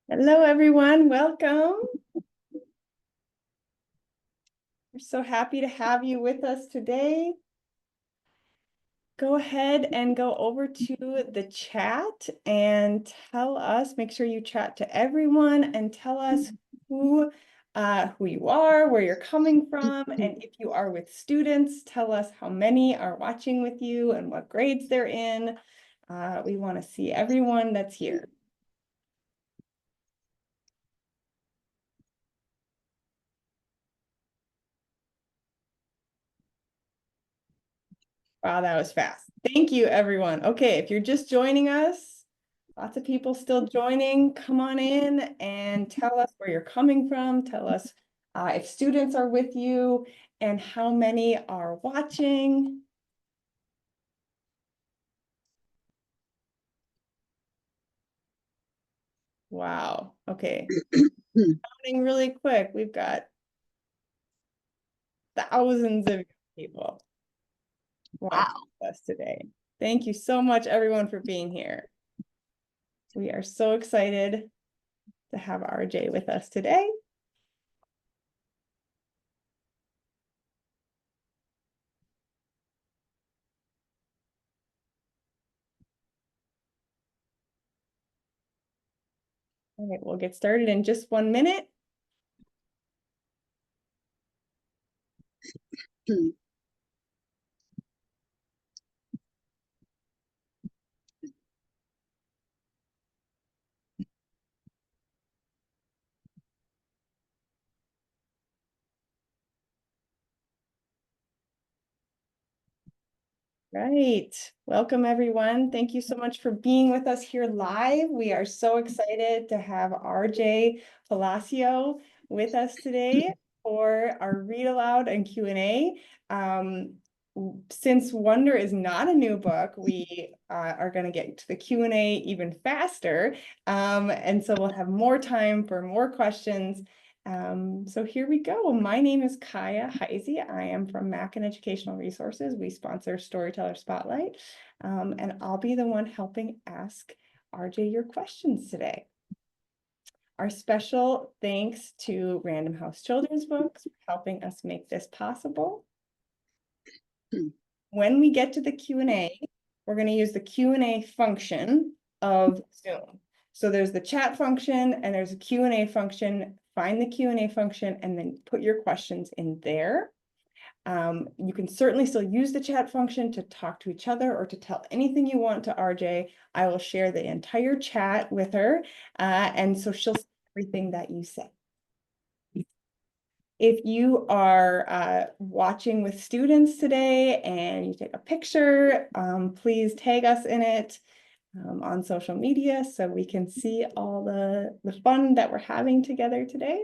Hello, everyone. Welcome. We're so happy to have you with us today. Go ahead and go over to the chat and tell us, make sure you chat to everyone and tell us who you are, where you're coming from, and if you are with students, tell us how many are watching with you and what grades they're in. We want to see everyone that's here. Wow, that was fast. Thank you, everyone. Okay, if you're just joining us, lots of people still joining. Come on in and tell us where you're coming from. Tell us if students are with you and how many are watching. Wow. Okay. Counting really quick. We've got thousands of people watching us today. Thank you so much, everyone, for being here. We are so excited to have RJ with us today. All right, we'll get started in just 1 minute. Right. Welcome, everyone. Thank you so much for being with us here live. We are so excited to have RJ Palacio with us today for our read aloud and Q&A. Since Wonder is not a new book, we are going to get to the Q&A even faster. And so we'll have more time for more questions. So here we go. My name is Kaya Heise. I am from Mackin Educational Resources. We sponsor Storyteller Spotlight, and I'll be the one helping ask RJ your questions today. Our special thanks to Random House Children's Books for helping us make this possible. When we get to the Q&A, we're going to use the Q&A function of Zoom. So there's the chat function and there's a Q&A function. Find the Q&A function and then put your questions in there. You can certainly still use the chat function to talk to each other or to tell anything you want to RJ. I will share the entire chat with her, and so she'll see everything that you say. If you are watching with students today and you take a picture, please tag us in it on social media so we can see all the fun that we're having together today.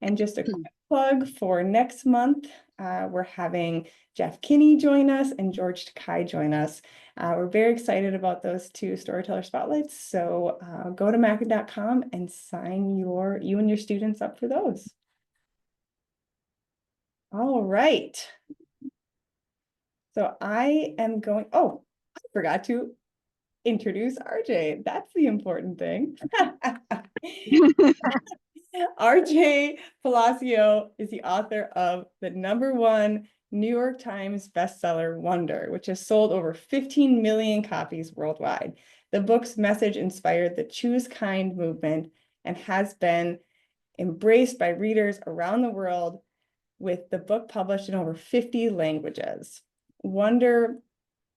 And just a quick plug for next month, we're having Jeff Kinney join us and George Takai join us. We're very excited about those two Storyteller Spotlights. So go to mackin.com and sign you and your students up for those. All right. So I am going, I forgot to introduce RJ. That's the important thing. RJ Palacio is the author of the #1 New York Times bestseller, Wonder, which has sold over 15 million copies worldwide. The book's message inspired the Choose Kind movement and has been embraced by readers around the world, with the book published in over 50 languages. Wonder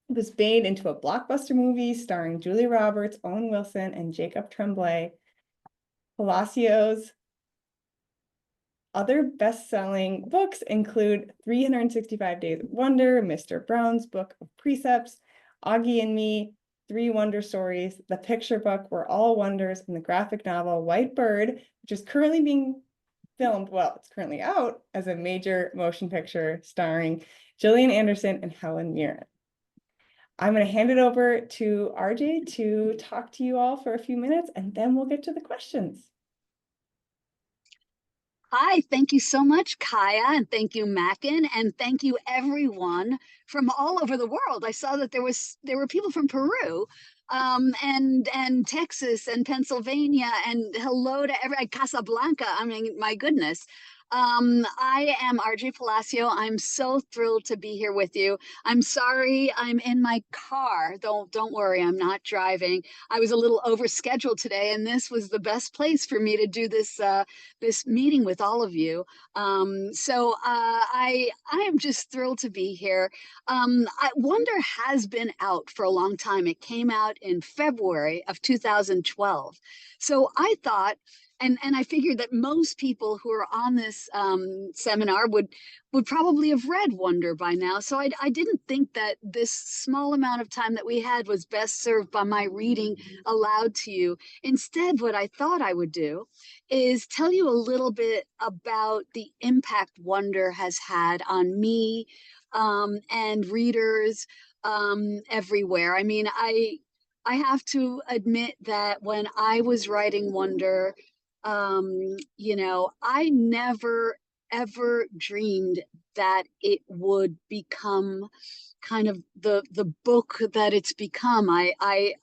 was made into a blockbuster movie starring Julia Roberts, Owen Wilson, and Jacob Tremblay. Palacio's other best-selling books include 365 Days of Wonder, Mr. Brown's Book of Precepts, Augie and Me, 3 Wonder Stories, the picture book We're All Wonders, and the graphic novel White Bird, which is currently being filmed, well, it's currently out as a major motion picture starring Gillian Anderson and Helen Mirren. I'm going to hand it over to RJ to talk to you all for a few minutes, and then we'll get to the questions. Hi, thank you so much, Kaya, and thank you, Mackin, and thank you everyone from all over the world. I saw that there were people from Peru, and Texas and Pennsylvania, and hello to every Casablanca. I mean, my goodness. I am RJ Palacio. I'm so thrilled to be here with you. I'm sorry I'm in my car. Don't worry, I'm not driving. I was a little overscheduled today, and this was the best place for me to do this meeting with all of you. I am just thrilled to be here. Wonder has been out for a long time. It came out in February of 2012. So I thought, and I figured that most people who are on this seminar would probably have read Wonder by now. So I didn't think that this small amount of time that we had was best served by my reading aloud to you. Instead, what I thought I would do is tell you a little bit about the impact Wonder has had on me, and readers everywhere. I mean, I have to admit that when I was writing Wonder, I never ever dreamed that it would become kind of the book that it's become. I I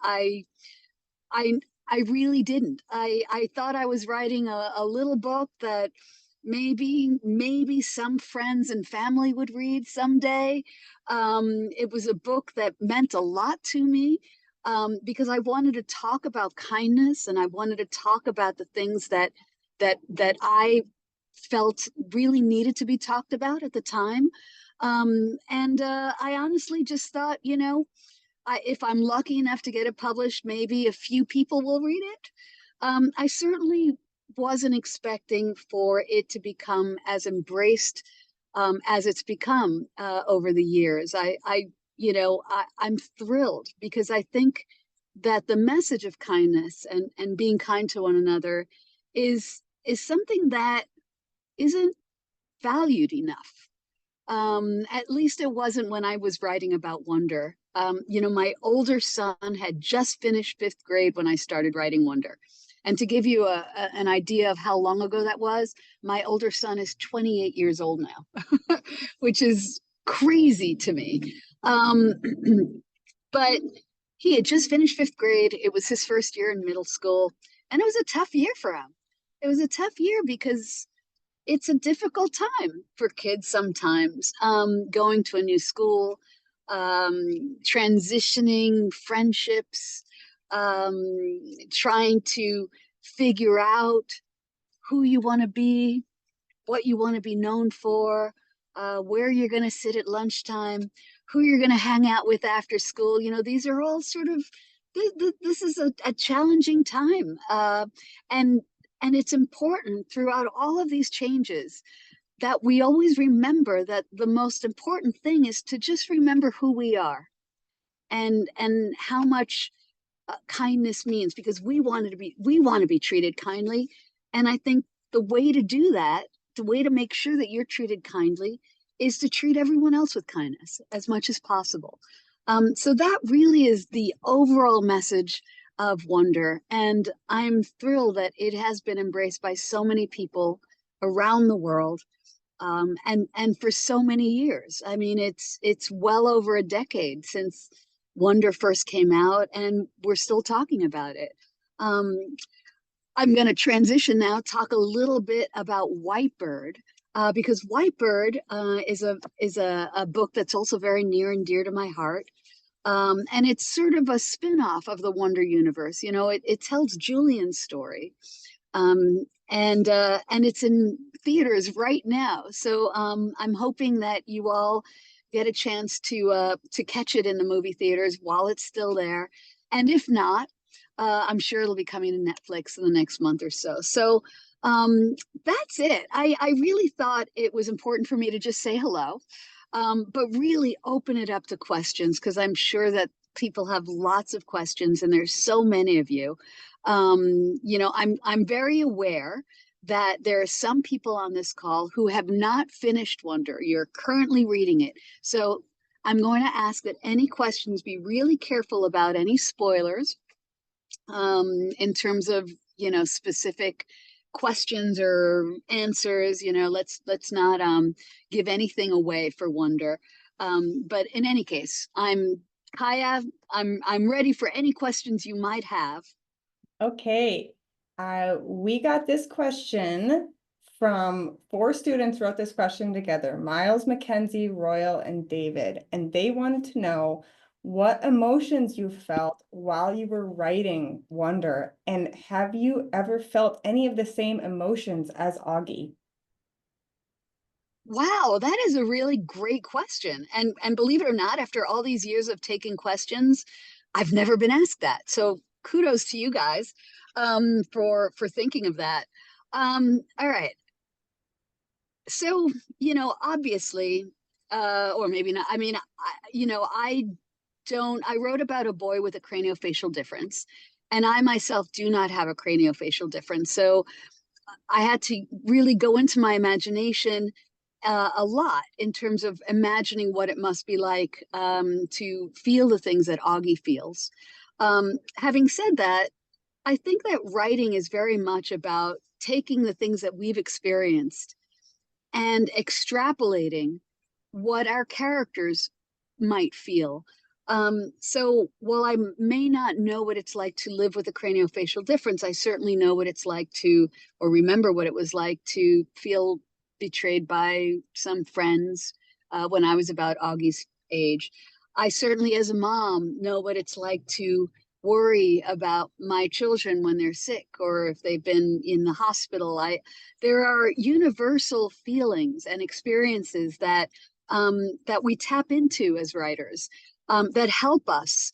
really didn't. I thought I was writing a little book that maybe some friends and family would read someday. It was a book that meant a lot to me, because I wanted to talk about kindness, and I wanted to talk about the things that I felt really needed to be talked about at the time. I honestly just thought, if I'm lucky enough to get it published, maybe a few people will read it. I certainly wasn't expecting for it to become as embraced as it's become over the years. I'm thrilled because I think that the message of kindness and being kind to one another is something that isn't valued enough. At least it wasn't when I was writing about Wonder. My older son had just finished fifth grade when I started writing Wonder. And to give you an idea of how long ago that was, my older son is 28 years old now, which is crazy to me. Um, but he had just finished fifth grade. It was his first year in middle school, and it was a tough year for him. It was a tough year because it's a difficult time for kids sometimes, going to a new school, transitioning friendships, um, trying to figure out who you want to be, what you want to be known for, where you're going to sit at lunchtime, who you're going to hang out with after school. These are all sort of, this is a challenging time. And and it's important throughout all of these changes that we always remember that the most important thing is to just remember who we are, and how much kindness means, because we want to be treated kindly. And I think the way to do that, the way to make sure that you're treated kindly, is to treat everyone else with kindness as much as possible. So that really is the overall message of Wonder, and I'm thrilled that it has been embraced by so many people around the world, and for so many years. I mean, it's well over a decade since Wonder first came out, and we're still talking about it. Um, I'm going to transition now, talk a little bit about Whitebird, because Whitebird is a book that's also very near and dear to my heart. And it's sort of a spin-off of the Wonder universe. It tells Julian's story, and it's in theaters right now. So I'm hoping that you all get a chance to catch it in the movie theaters while it's still there, and if not, I'm sure it'll be coming to Netflix in the next month or so. So um, that's it. I really thought it was important for me to just say hello, but really open it up to questions, because I'm sure that people have lots of questions, and there's so many of you. I'm very aware that there are some people on this call who have not finished Wonder. You're currently reading it. So I'm going to ask that any questions be really careful about any spoilers, in terms of, specific questions or answers. Let's not give anything away for wonder. But in any case, Kaya. I'm ready for any questions you might have. Okay, we got this question from 4 students wrote this question together, Miles, Mackenzie, Royal, and David, and they wanted to know what emotions you felt while you were writing Wonder, and have you ever felt any of the same emotions as Augie? Wow, that is a really great question. And believe it or not, after all these years of taking questions, I've never been asked that. So kudos to you guys for thinking of that. All right. So, obviously, or maybe not. I mean, I wrote about a boy with a craniofacial difference, and I myself do not have a craniofacial difference. So I had to really go into my imagination a lot in terms of imagining what it must be like to feel the things that Augie feels. Having said that, I think that writing is very much about taking the things that we've experienced and extrapolating what our characters might feel. So while I may not know what it's like to live with a craniofacial difference, I certainly know what it's like to, or remember what it was like to feel betrayed by some friends when I was about Augie's age. I certainly, as a mom, know what it's like to worry about my children when they're sick or if they've been in the hospital. There are universal feelings and experiences that we tap into as writers that help us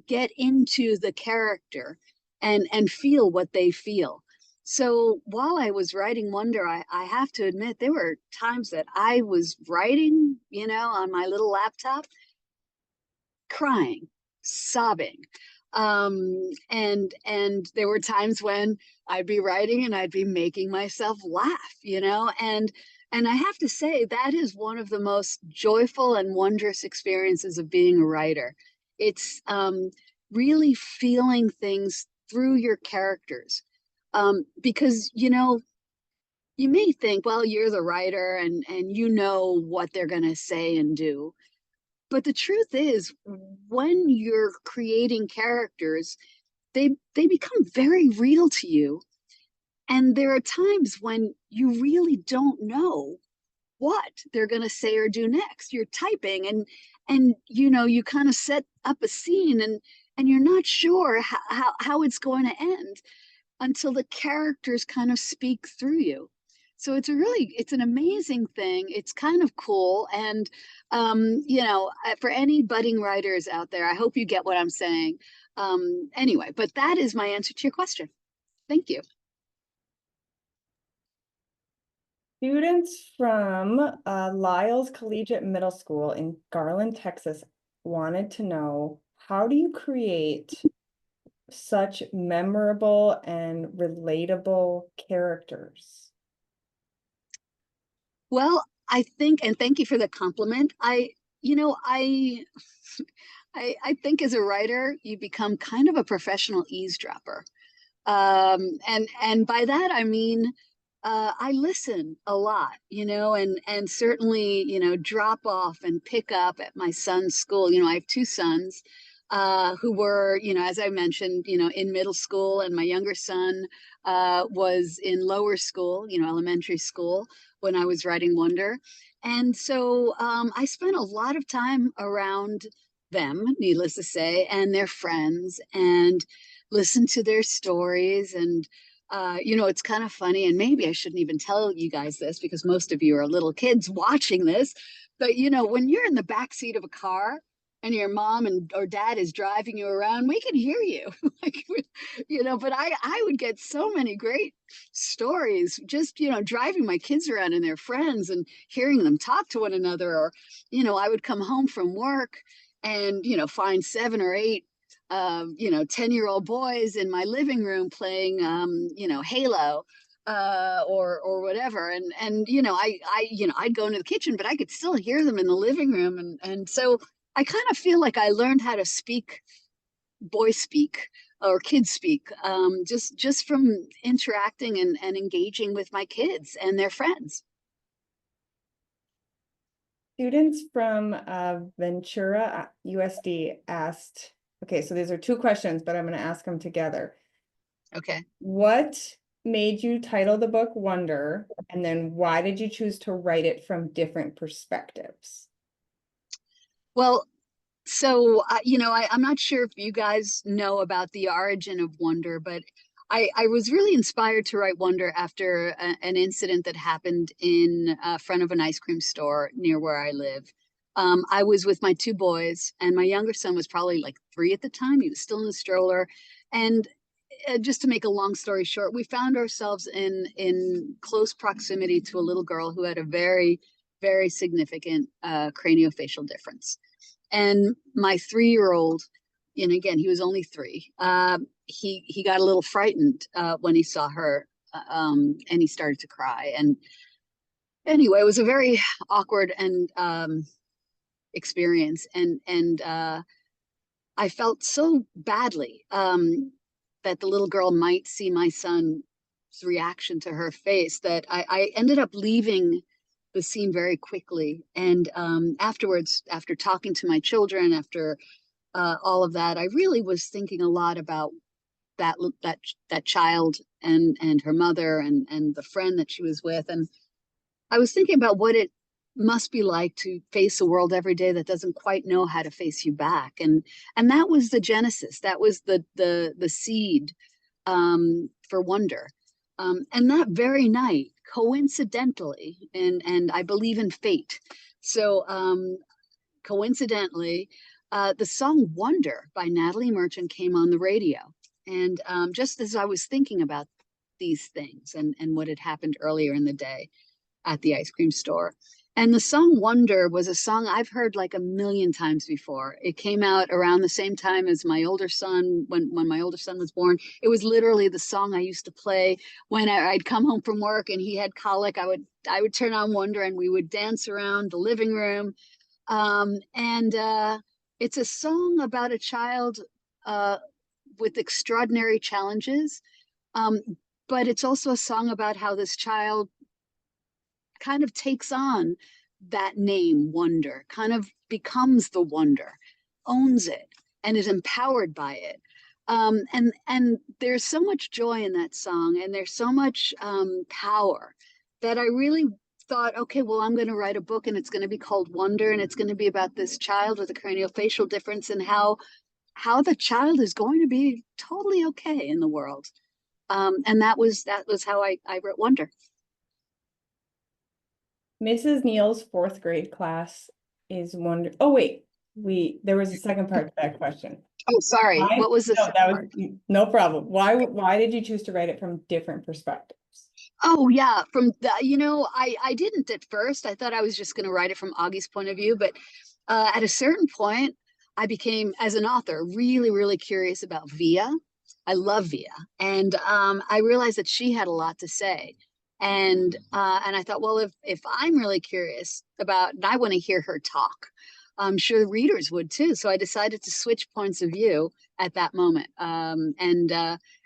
get into the character and feel what they feel. So while I was writing Wonder, I have to admit there were times that I was writing, on my little laptop, crying, sobbing. And there were times when I'd be writing and I'd be making myself laugh, and I have to say that is one of the most joyful and wondrous experiences of being a writer. It's really feeling things through your characters. Because you may think, well, you're the writer and you know what they're going to say and do. But the truth is, when you're creating characters, they become very real to you. And there are times when you really don't know what they're going to say or do next. You're typing and you kind of set up a scene and you're not sure how it's going to end until the characters kind of speak through you. So it's an amazing thing. It's kind of cool. And, for any budding writers out there, I hope you get what I'm saying. Anyway, but that is my answer to your question. Thank you. Students from Lyles Collegiate Middle School in Garland, Texas wanted to know, how do you create such memorable and relatable characters? Well, I think, and thank you for the compliment. You know, I, I think as a writer, you become kind of a professional eavesdropper. And by that I mean I listen a lot, and certainly, drop off and pick up at my son's school. I have 2 sons who were, as I mentioned, in middle school, and my younger son was in lower school, elementary school, when I was writing Wonder. And so I spent a lot of time around them, needless to say, and their friends, and listen to their stories. And it's kind of funny, and maybe I shouldn't even tell you guys this because most of you are little kids watching this, but when you're in the back seat of a car and your mom or dad is driving you around, we can hear you. Like, but I would get so many great stories just, driving my kids around and their friends and hearing them talk to one another. Or, I would come home from work and, find 7 or 8 10-year-old boys in my living room playing, Halo, or whatever. And I'd go into the kitchen, but I could still hear them in the living room. And so I kind of feel like I learned how to speak boy speak or kids speak, just from interacting and engaging with my kids and their friends. Students from Ventura USD asked, okay, so these are two questions, but I'm going to ask them together. Okay. What made you title the book Wonder? And then why did you choose to write it from different perspectives? Well, so I'm not sure if you guys know about the origin of Wonder, but I was really inspired to write Wonder after an incident that happened in front of an ice cream store near where I live. I was with my two boys, and my younger son was probably like 3 at the time. He was still in the stroller, and just to make a long story short, we found ourselves in close proximity to a little girl who had a very significant craniofacial difference. And my 3-year-old, and again, he was only 3, he got a little frightened when he saw her, and he started to cry. And anyway, it was a very awkward and experience, and I felt so badly that the little girl might see my son's reaction to her face that I ended up leaving the scene very quickly. And afterwards, after talking to my children, after all of that, I really was thinking a lot about that child and her mother and the friend that she was with. And I was thinking about what it must be like to face a world every day that doesn't quite know how to face you back. And that was the genesis. That was the seed for Wonder. And that very night, coincidentally, and I believe in fate. So coincidentally, the song Wonder by Natalie Merchant came on the radio. And just as I was thinking about these things and what had happened earlier in the day at the ice cream store. And the song Wonder was a song I've heard like a million times before. It came out around the same time as my older son, when my older son was born. It was literally the song I used to play when I'd come home from work and he had colic. I would turn on Wonder and we would dance around the living room. And it's a song about a child with extraordinary challenges. But it's also a song about how this child kind of takes on that name, Wonder, kind of becomes the wonder, owns it, and is empowered by it. And there's so much joy in that song, and there's so much power that I really thought, okay, well, I'm going to write a book, and it's going to be called Wonder, and it's going to be about this child with a craniofacial difference and how the child is going to be totally okay in the world. And that was how I wrote Wonder. Mrs. Neal's 4th grade class is Wonder. Oh, wait, there was a second part to that question. Oh, sorry. Why? What was the No, second that part? was no problem. Why did you choose to write it from different perspectives? Oh yeah, from the, I didn't at first. I thought I was just going to write it from Augie's point of view, but at a certain point, I became, as an author, really curious about Via. I love Via, and I realized that she had a lot to say, and I thought, well, if I'm really curious about, and I want to hear her talk, I'm sure the readers would too. So I decided to switch points of view at that moment,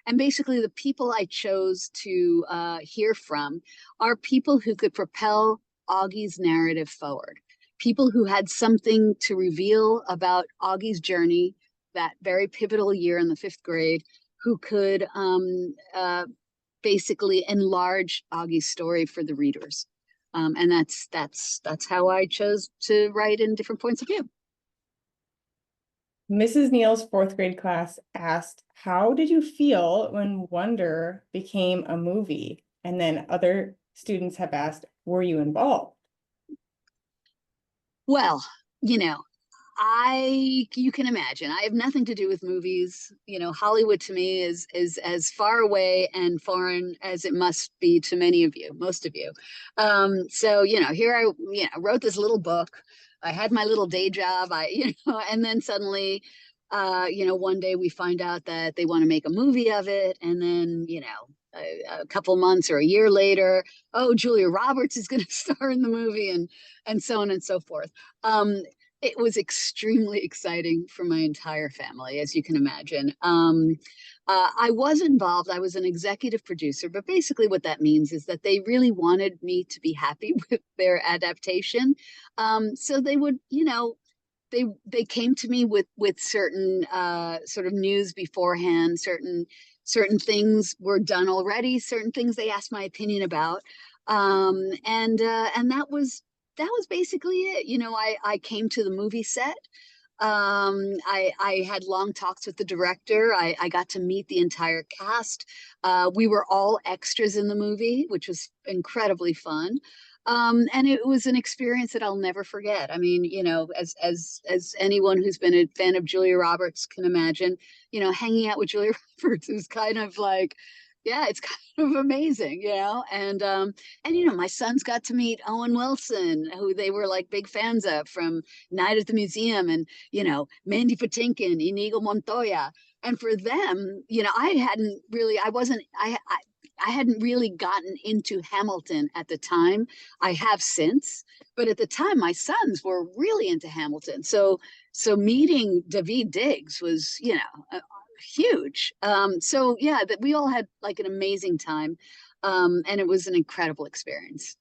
and basically, the people I chose to hear from are people who could propel Augie's narrative forward, people who had something to reveal about Augie's journey, that very pivotal year in the 5th grade, who could basically enlarge Augie's story for the readers. And that's how I chose to write in different points of view. Mrs. Neal's 4th grade class asked, how did you feel when Wonder became a movie? And then other students have asked, were you involved? Well, you can imagine, I have nothing to do with movies. Hollywood to me is as far away and foreign as it must be to many of you, most of you. So here I wrote this little book. I had my little day job. And then suddenly, one day we find out that they want to make a movie of it, and then a couple months or a year later, oh, Julia Roberts is going to star in the movie, and so on and so forth. it was extremely exciting for my entire family, as you can imagine. I was involved. I was an executive producer, but basically what that means is that they really wanted me to be happy with their adaptation. So they would, they came to me with certain sort of news beforehand. Certain things were done already. Certain things they asked my opinion about, and that was basically it. I came to the movie set. I had long talks with the director. I got to meet the entire cast. We were all extras in the movie, which was incredibly fun. And it was an experience that I'll never forget. I mean, as anyone who's been a fan of Julia Roberts can imagine, hanging out with Julia Roberts is kind of like, yeah, it's kind of amazing, and my sons got to meet Owen Wilson, who they were like big fans of from Night at the Museum, and Mandy Patinkin, Inigo Montoya. And for them, I hadn't really gotten into Hamilton at the time. I have since, but at the time, my sons were really into Hamilton. So meeting Daveed Diggs was, huge. So yeah, that we all had like an amazing time, and it was an incredible experience.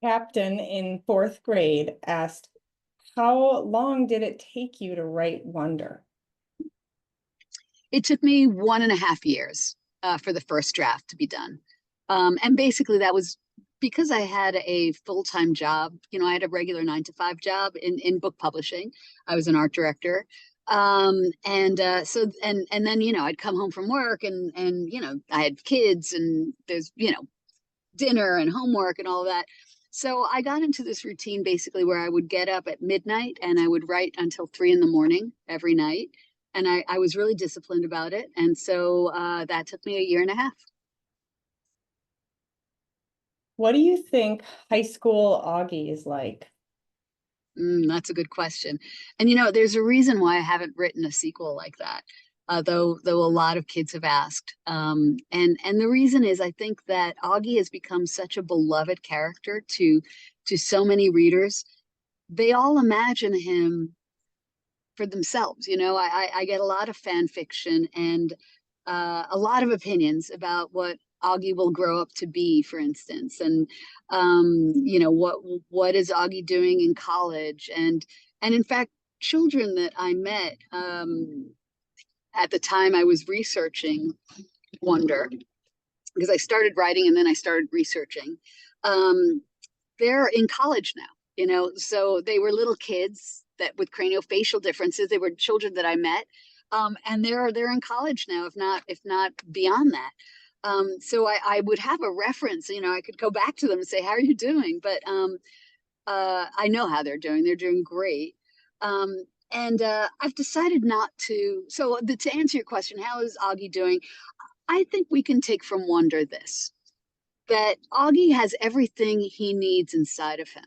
Captain in fourth grade asked, how long did it take you to write Wonder? It took me 1.5 years for the first draft to be done. And basically, that was because I had a full-time job. I had a regular 9 to 5 job in book publishing. I was an art director. And then, I'd come home from work and I had kids and there's, dinner and homework and all of that. So I got into this routine basically where I would get up at midnight and I would write until 3 in the morning every night. And I was really disciplined about it. And so that took me a year and a half. What do you think high school Augie is like? That's a good question. And there's a reason why I haven't written a sequel like that, though a lot of kids have asked. And the reason is I think that Augie has become such a beloved character to so many readers. They all imagine him for themselves. I get a lot of fan fiction and a lot of opinions about what Augie will grow up to be, for instance, and what is Augie doing in college, and in fact, children that I met at the time I was researching Wonder, because I started writing and then I started researching. Um, they're in college now, so they were little kids that with craniofacial differences. They were children that I met, and they're in college now, if not beyond that. So I would have a reference. I could go back to them and say, "How are you doing?" But I know how they're doing. They're doing great. And I've decided not to. So to answer your question, how is Augie doing? I think we can take from Wonder this, that Augie has everything he needs inside of him,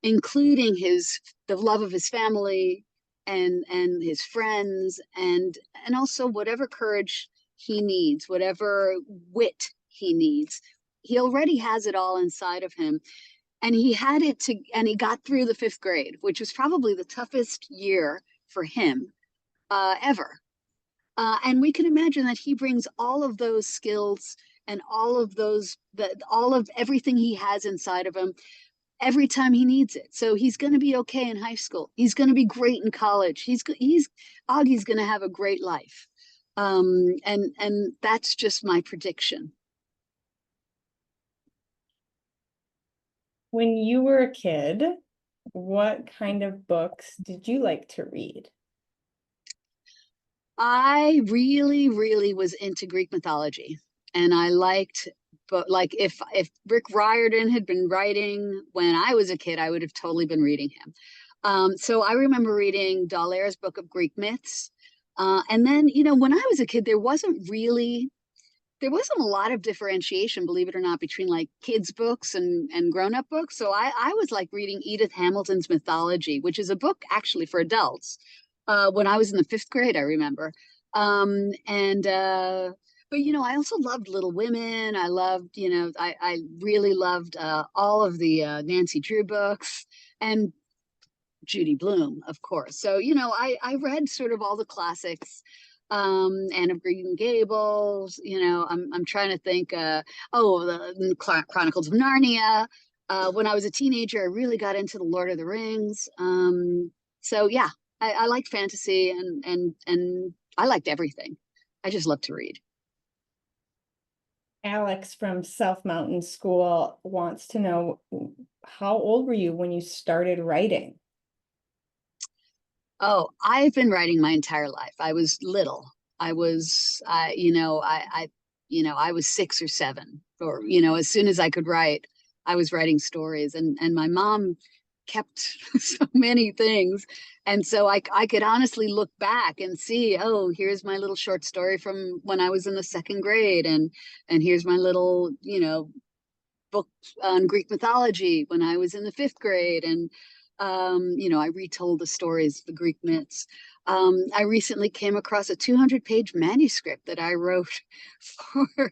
including the love of his family and his friends, and also whatever courage he needs, whatever wit he needs. He already has it all inside of him. And he got through the fifth grade, which was probably the toughest year for him ever. And we can imagine that he brings all of those skills and all of everything he has inside of him every time he needs it. So he's going to be okay in high school. He's going to be great in college. Augie's going to have a great life. And that's just my prediction. When you were a kid, what kind of books did you like to read? I really, really was into Greek mythology, and I liked, but like if Rick Riordan had been writing when I was a kid, I would have totally been reading him. So I remember reading D'Aulaire's Book of Greek Myths, and then when I was a kid, there wasn't a lot of differentiation, believe it or not, between like kids' books and grown-up books. So I was like reading Edith Hamilton's Mythology, which is a book actually for adults. When I was in the fifth grade, I remember. And But I also loved Little Women. I loved, I really loved all of the Nancy Drew books and Judy Blume, of course. So, I read sort of all the classics. Anne of Green Gables, I'm trying to think, the Chronicles of Narnia. When I was a teenager, I really got into the Lord of the Rings. So yeah, I liked fantasy and I liked everything. I just love to read. Alex from South Mountain School wants to know, how old were you when you started writing? Oh, I've been writing my entire life. I was little. I was, I was 6 or 7, or as soon as I could write, I was writing stories. And my mom kept so many things, and so I could honestly look back and see, oh, here's my little short story from when I was in the second grade, and here's my little, book on Greek mythology when I was in the 5th grade. And, I retold the stories, the Greek myths. I recently came across a 200-page manuscript that I wrote for,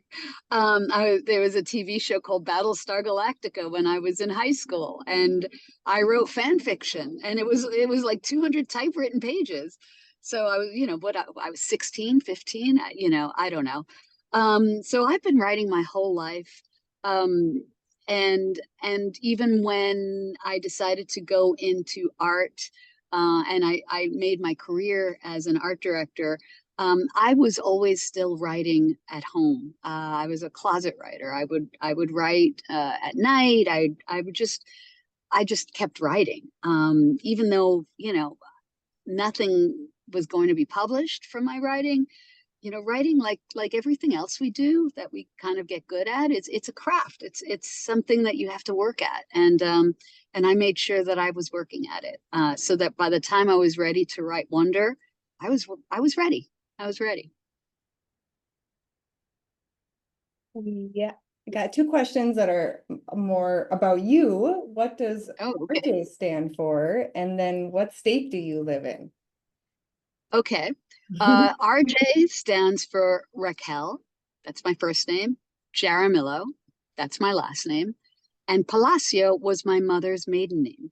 there was a TV show called Battlestar Galactica when I was in high school, and I wrote fan fiction, and it was like 200 typewritten pages. So I was, I was 16, 15, I don't know. So I've been writing my whole life. Um, and even when I decided to go into art, and I made my career as an art director, I was always still writing at home. I was a closet writer. I would write at night. I just kept writing, even though nothing was going to be published from my writing. Writing, like everything else we do that we kind of get good at, it's a craft. It's something that you have to work at, and I made sure that I was working at it, so that by the time I was ready to write Wonder, I was ready. I was ready. Yeah, I got two questions that are more about you. What does Oh, okay. RJ stand for? And then what state do you live in? Okay. RJ stands for Raquel. That's my first name. Jaramillo. That's my last name. And Palacio was my mother's maiden name.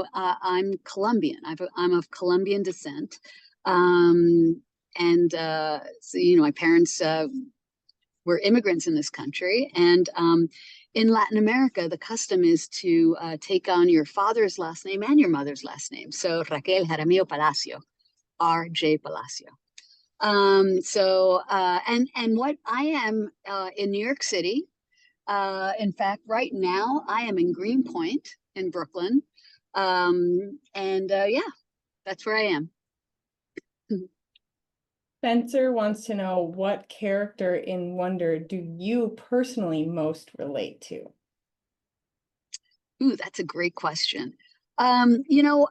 I'm Colombian. I'm of Colombian descent. Um, and so, my parents were immigrants in this country. And in Latin America, the custom is to take on your father's last name and your mother's last name. So Raquel Jaramillo Palacio, R.J. Palacio. And what I am in New York City. In fact, right now I am in Greenpoint in Brooklyn. Yeah, that's where I am. Spencer wants to know, what character in Wonder do you personally most relate to? Ooh, that's a great question. Um, you know,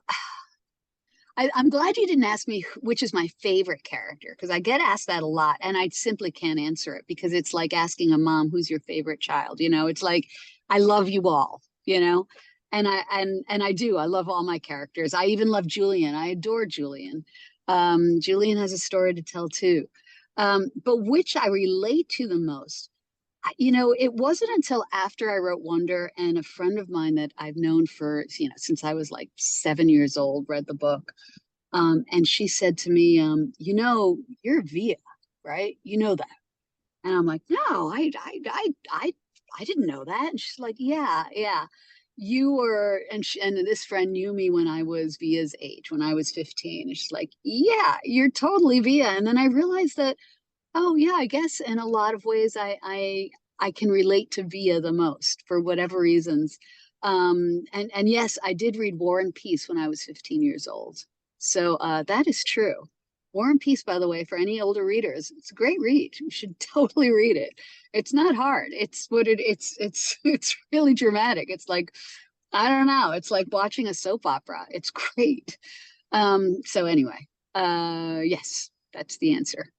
I'm glad you didn't ask me which is my favorite character, because I get asked that a lot and I simply can't answer it, because it's like asking a mom who's your favorite child. It's like, I love you all, and I do. I love all my characters. I even love Julian. I adore Julian. Julian has a story to tell too. But which I relate to the most, it wasn't until after I wrote Wonder, and a friend of mine that I've known for, since I was like 7 years old, read the book. And she said to me, you're Via, right? You know that. And I'm like, no, I didn't know that. And she's like, yeah, yeah. You were, and this friend knew me when I was Via's age, when I was 15. And she's like, yeah, you're totally Via. And then I realized that, oh yeah, I guess in a lot of ways I can relate to Via the most for whatever reasons. And yes, I did read War and Peace when I was 15 years old. So that is true. War and Peace, by the way, for any older readers, it's a great read. You should totally read it. It's not hard. It's really dramatic. It's like, I don't know, it's like watching a soap opera. It's great. So anyway, yes, that's the answer.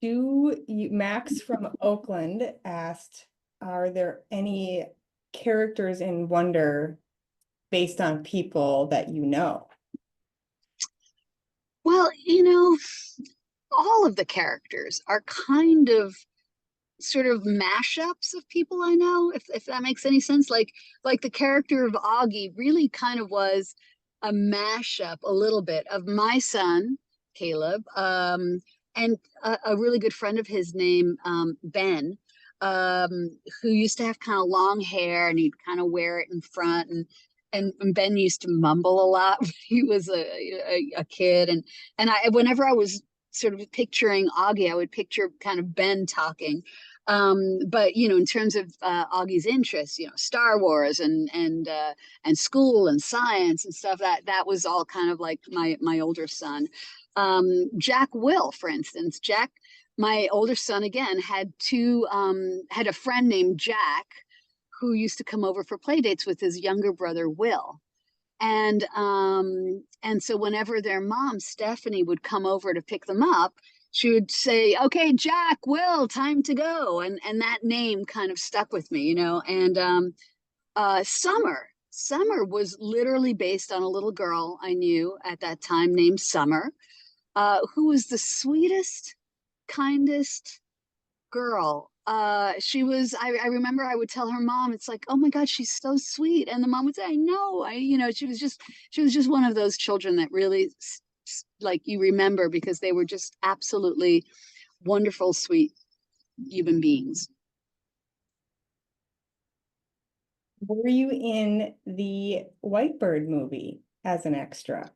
Max from Oakland asked, are there any characters in Wonder based on people that you know? Well, all of the characters are kind of sort of mashups of people I know, if that makes any sense. Like the character of Augie really kind of was a mashup a little bit of my son, Caleb, and a really good friend of his named Ben, who used to have kind of long hair and he'd kind of wear it in front and Ben used to mumble a lot when he was a kid and I whenever I was sort of picturing Augie, I would picture kind of Ben talking. But you know, in terms of Augie's interests, you know, Star Wars and school and science and stuff, that was all kind of like my older son. Jack Will, for instance, Jack, my older son again had a friend named Jack who used to come over for play dates with his younger brother Will. And so whenever their mom, Stephanie, would come over to pick them up, she would say, "Okay, Jack, Will, time to go." And that name kind of stuck with me, you know. And Summer was literally based on a little girl I knew at that time named Summer, who was the sweetest, kindest girl. She was, I remember I would tell her mom, it's like, "Oh my God, she's so sweet." And the mom would say, "I know, you know, she was just one of those children that really like you remember because they were just absolutely wonderful, sweet human beings." Were you in the Whitebird movie as an extra?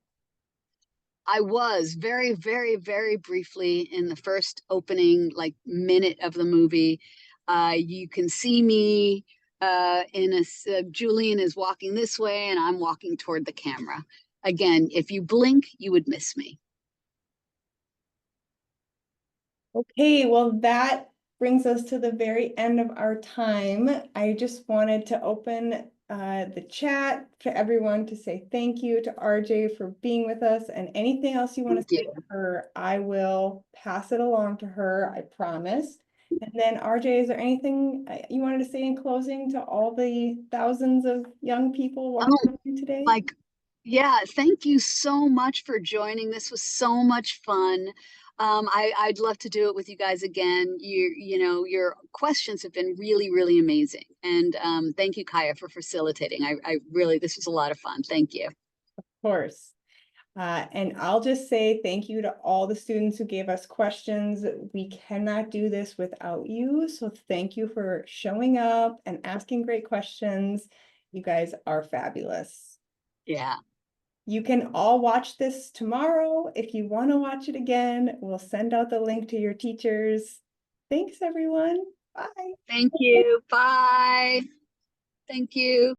I was very, very, very briefly in the first opening, like minute of the movie. You can see me Julian is walking this way and I'm walking toward the camera. Again, if you blink, you would miss me. Okay, well, that brings us to the very end of our time. I just wanted to open the chat to everyone to say thank you to RJ for being with us, and anything else you want to Thank say you. to her, I will pass it along to her, I promise. And then RJ, is there anything you wanted to say in closing to all the thousands of young people Oh, watching today? like, yeah, thank you so much for joining. This was so much fun. I'd love to do it with you guys again. You know, your questions have been really, really amazing. And thank you, Kaya, for facilitating. I really, this was a lot of fun. Thank you. Of course. And I'll just say thank you to all the students who gave us questions. We cannot do this without you. So thank you for showing up and asking great questions. You guys are fabulous. Yeah. You can all watch this tomorrow. If you want to watch it again, we'll send out the link to your teachers. Thanks, everyone. Bye. Thank you. Bye. Thank you.